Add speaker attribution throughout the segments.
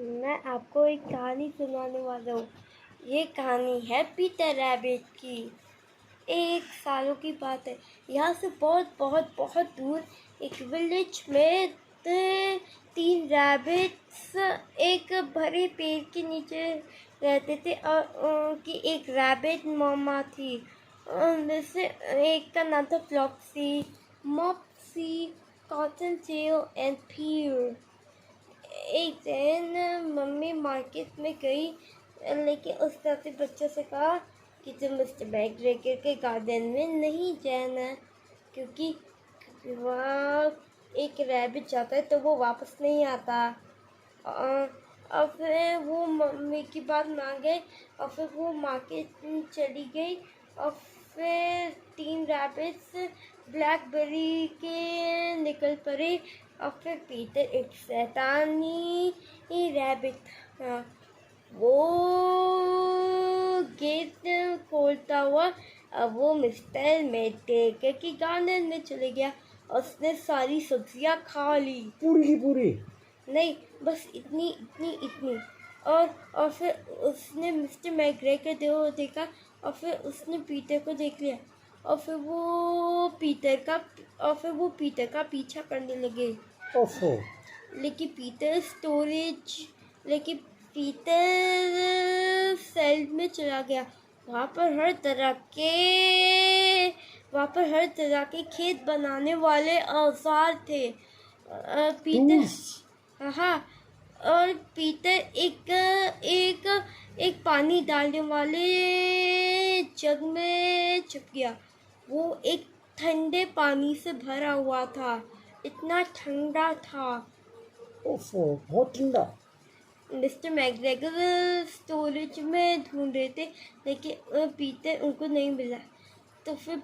Speaker 1: मैं आपको एक कहानी सुनाने वाला हूँ। ये कहानी है पीटर रैबिट की। एक सालों की बात है। यहाँ से बहुत बहुत बहुत दूर एक विलेज में तीन रैबिट्स एक बड़े पेड़ के नीचे रहते थे और उनकी एक रैबिट मामा थी। जैसे एक का नाम था फ्लॉक्सी, मॉप्सी, कॉटन टेल एंड पीर। एक दिन मम्मी मार्केट में गई, लेकिन उसने अपने बच्चों से कहा कि तुम मिस्टर मैकग्रेगर के गार्डन में नहीं जाना, क्योंकि वहाँ एक रैबिट जाता है तो वो वापस नहीं आता। और फिर वो मम्मी की बात मान गए और फिर वो मार्केट चली गई। और फिर तीन रैबिट्स ब्लैकबेरी के निकल पड़े। और फिर पीटर एक शैतानी रैबिट था। वो गेट खोलता हुआ अब वो मिस्टर मैकग्रेगर के गार्डन में चले गया। उसने सारी सब्जियां खा ली,
Speaker 2: पूरी की पूरी।
Speaker 1: नहीं बस इतनी इतनी इतनी। और फिर उसने मिस्टर मैकग्रेगर को देखा और फिर उसने पीटर को देख लिया। और फिर वो पीटर का पीछा करने लगे।
Speaker 2: ओफो।
Speaker 1: लेकिन पीटर सेल में चला गया। वहाँ पर हर तरह के खेत बनाने वाले औजार थे। पीटर, हाँ, और पीटर एक पानी डालने वाले जग में छुप गया। वो एक ठंडे पानी से भरा हुआ था, इतना ठंडा था।
Speaker 2: ओफो, बहुत ठंडा।
Speaker 1: मिस्टर मैकग्रेगर स्टोरेज में ढूंढ रहे थे, लेकिन पीटर उनको नहीं मिला। तो फिर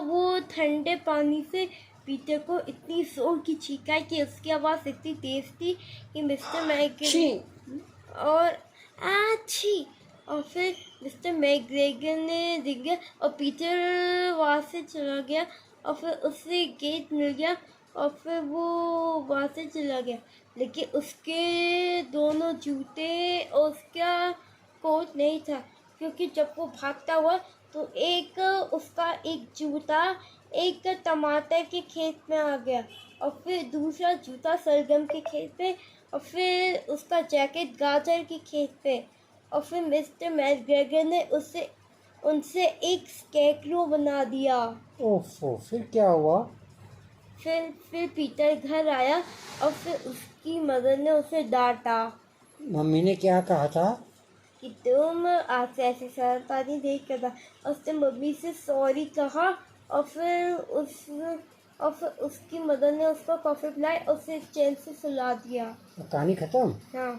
Speaker 1: वो ठंडे पानी से पीटर को इतनी जोर की छींक आई कि उसकी आवाज़ इतनी तेज थी कि मिस्टर मैकग्रेगर और फिर मिस्टर मैकग्रेगर ने दिख गया और पीटर वहाँ से चला गया। और फिर उसे गेट मिल गया और फिर वो वहाँ से चला गया। लेकिन उसके दोनों जूते और उसका कोट नहीं था, क्योंकि जब वो भागता हुआ तो उसका एक जूता एक टमाटर के खेत में आ गया और फिर दूसरा जूता सरगम के खेत पे और फिर उसका जैकेट गाजर के खेत पे। और फिर मिस्टर मैकग्रेगर ने उनसे एक स्कैरेक्रो बना दिया।
Speaker 2: ओफो, फिर क्या हुआ?
Speaker 1: फिर पीटर घर आया और फिर उसकी मदर ने उसे डांटा।
Speaker 2: मम्मी ने क्या कहा था?
Speaker 1: कि तुम आज से ऐसी शरारत नहीं करता। उसने मम्मी से सॉरी कहा और फिर उसकी मदर ने उसको कॉफी पिलाई और उसे चैन से सुला दिया।
Speaker 2: कहानी खत्म?
Speaker 1: हाँ।